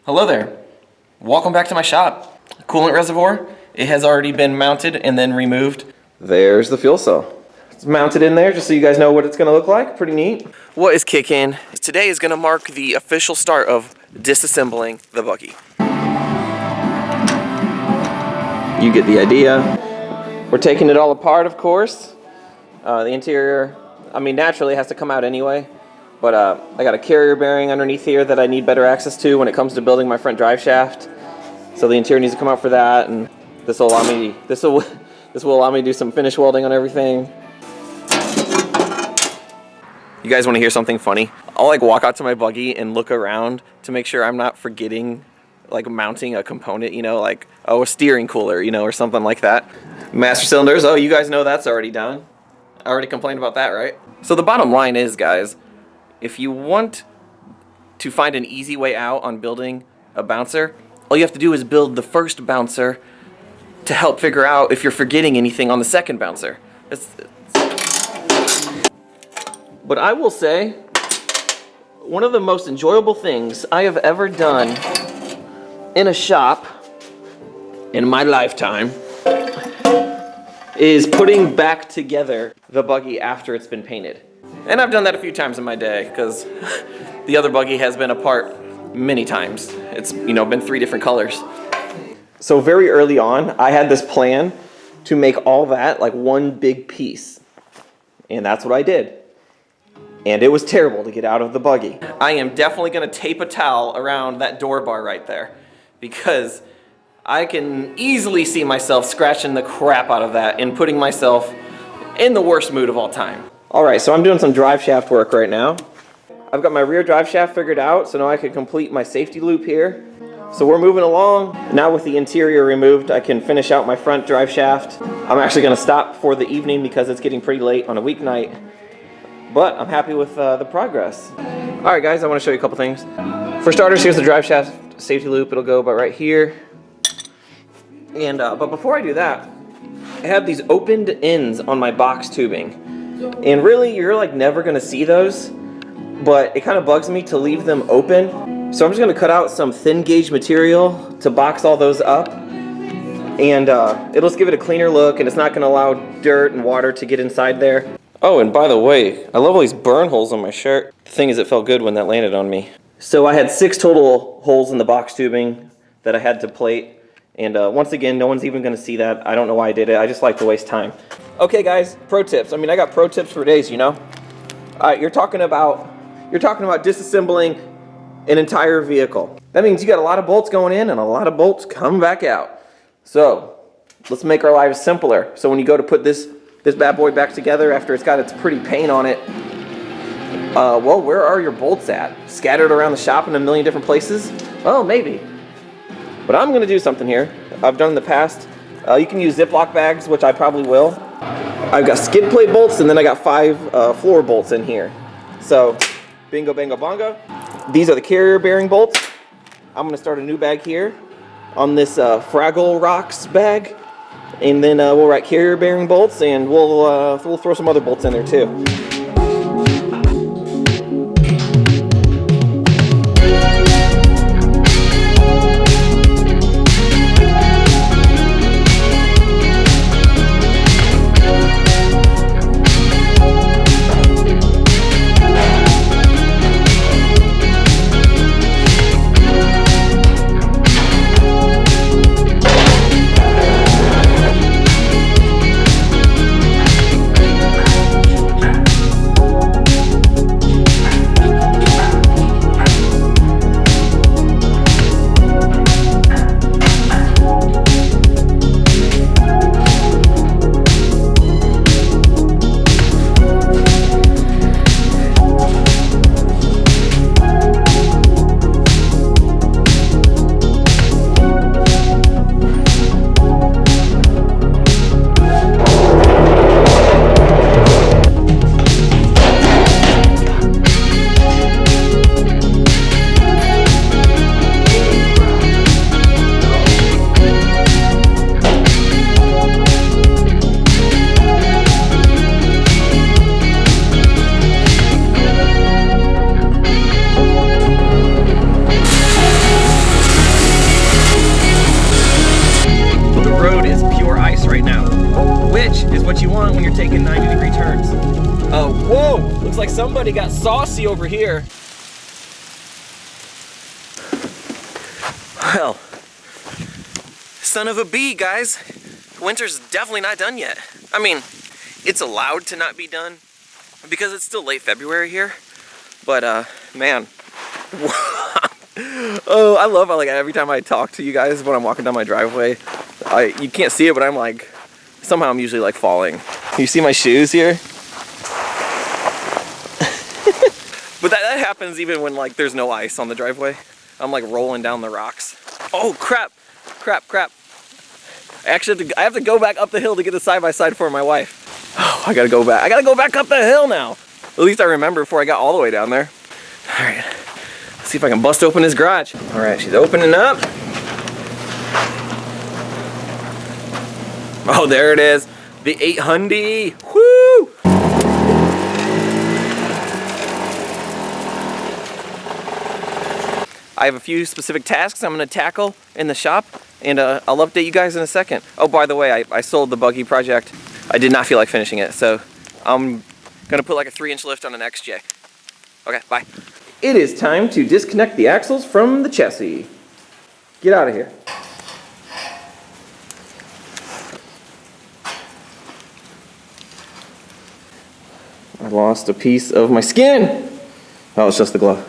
Hello there. Welcome back to my shop. Coolant reservoir, it has already been mounted and then removed. There's the fuel cell. It's mounted in there just so you guys know what it's gonna look like. Pretty neat. What is kicking? Today is gonna mark the official start of disassembling the buggy. You get the idea. We're taking it all apart, of course. The interior, naturally it has to come out anyway. But I got a carrier bearing underneath here that I need better access to when it comes to building my front drive shaft. So the interior needs to come out for that, and this will allow me to do some finish welding on everything. You guys want to hear something funny? I'll walk out to my buggy and look around to make sure I'm not forgetting mounting a component, a steering cooler, or something like that. Master cylinders, you guys know that's already done. I already complained about that, right? So the bottom line is, guys, if you want to find an easy way out on building a bouncer, all you have to do is build the first bouncer to help figure out if you're forgetting anything on the second bouncer. But I will say, one of the most enjoyable things I have ever done in a shop in my lifetime is putting back together the buggy after it's been painted. And I've done that a few times in my day because the other buggy has been apart many times. It's been 3 different colors. So very early on, I had this plan to make all that one big piece. And that's what I did. And it was terrible to get out of the buggy. I am definitely going to tape a towel around that door bar right there because I can easily see myself scratching the crap out of that and putting myself in the worst mood of all time. Alright, so I'm doing some drive shaft work right now. I've got my rear drive shaft figured out, so now I can complete my safety loop here. So we're moving along. Now with the interior removed, I can finish out my front drive shaft. I'm actually going to stop for the evening because it's getting pretty late on a weeknight. But I'm happy with the progress. Alright guys, I want to show you a couple things. For starters, here's the drive shaft safety loop. It'll go about right here. And but before I do that, I have these opened ends on my box tubing. And really, you're never gonna see those, but it kind of bugs me to leave them open. So I'm just gonna cut out some thin gauge material to box all those up. And it'll just give it a cleaner look, and it's not gonna allow dirt and water to get inside there. Oh, and by the way, I love all these burn holes on my shirt. The thing is, it felt good when that landed on me. So I had 6 total holes in the box tubing that I had to plate. And once again, no one's even going to see that. I don't know why I did it. I just like to waste time. Okay, guys, pro tips. I got pro tips for days, You're talking about disassembling an entire vehicle. That means you got a lot of bolts going in and a lot of bolts coming back out. So let's make our lives simpler. So when you go to put this bad boy back together after it's got its pretty paint on it, well, where are your bolts at? Scattered around the shop in a million different places? Well, maybe. But I'm going to do something here. I've done in the past. You can use Ziploc bags, which I probably will. I've got skid plate bolts, and then I got 5 floor bolts in here. So, bingo, bango, bongo. These are the carrier bearing bolts. I'm going to start a new bag here on this Fraggle Rocks bag. And then we'll write carrier bearing bolts, and we'll throw some other bolts in there too. what you want when you're taking 90-degree turns. Oh, whoa! Looks like somebody got saucy over here. Well, son of a bee, guys. Winter's definitely not done yet. I mean, it's allowed to not be done because it's still late February here. But, man. Oh, I love how, like, every time I talk to you guys when I'm walking down my driveway, you can't see it, but I'm like, somehow I'm usually like falling. You see my shoes here? But that happens even when like there's no ice on the driveway. I'm like rolling down the rocks. Oh crap, crap, crap. I have to go back up the hill to get the side-by-side for my wife. Oh, I gotta go back. I gotta go back up the hill now. At least I remember before I got all the way down there. All right, let's see if I can bust open his garage. All right, she's opening up. Oh, there it is. The 800. Woo! I have a few specific tasks I'm going to tackle in the shop, and I'll update you guys in a second. Oh, by the way, I sold the buggy project. I did not feel like finishing it, so I'm going to put like a 3-inch lift on an XJ. Okay, bye. It is time to disconnect the axles from the chassis. Get out of here. I lost a piece of my skin. Oh, it's just the glove.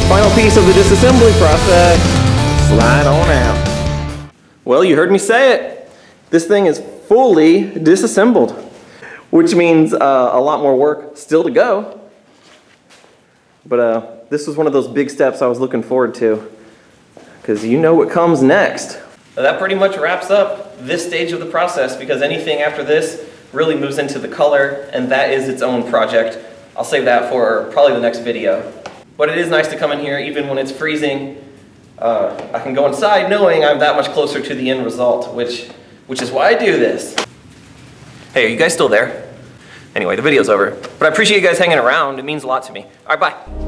Final piece of the disassembly process. Slide on out. Well, you heard me say it. This thing is fully disassembled, which means a lot more work still to go. But this was one of those big steps I was looking forward to, because you know what comes next. That pretty much wraps up this stage of the process, because anything after this really moves into the color, and that is its own project. I'll save that for probably the next video. But it is nice to come in here even when it's freezing. I can go inside knowing I'm that much closer to the end result, which is why I do this. Hey, are you guys still there? Anyway, the video's over. But I appreciate you guys hanging around. It means a lot to me. All right, bye.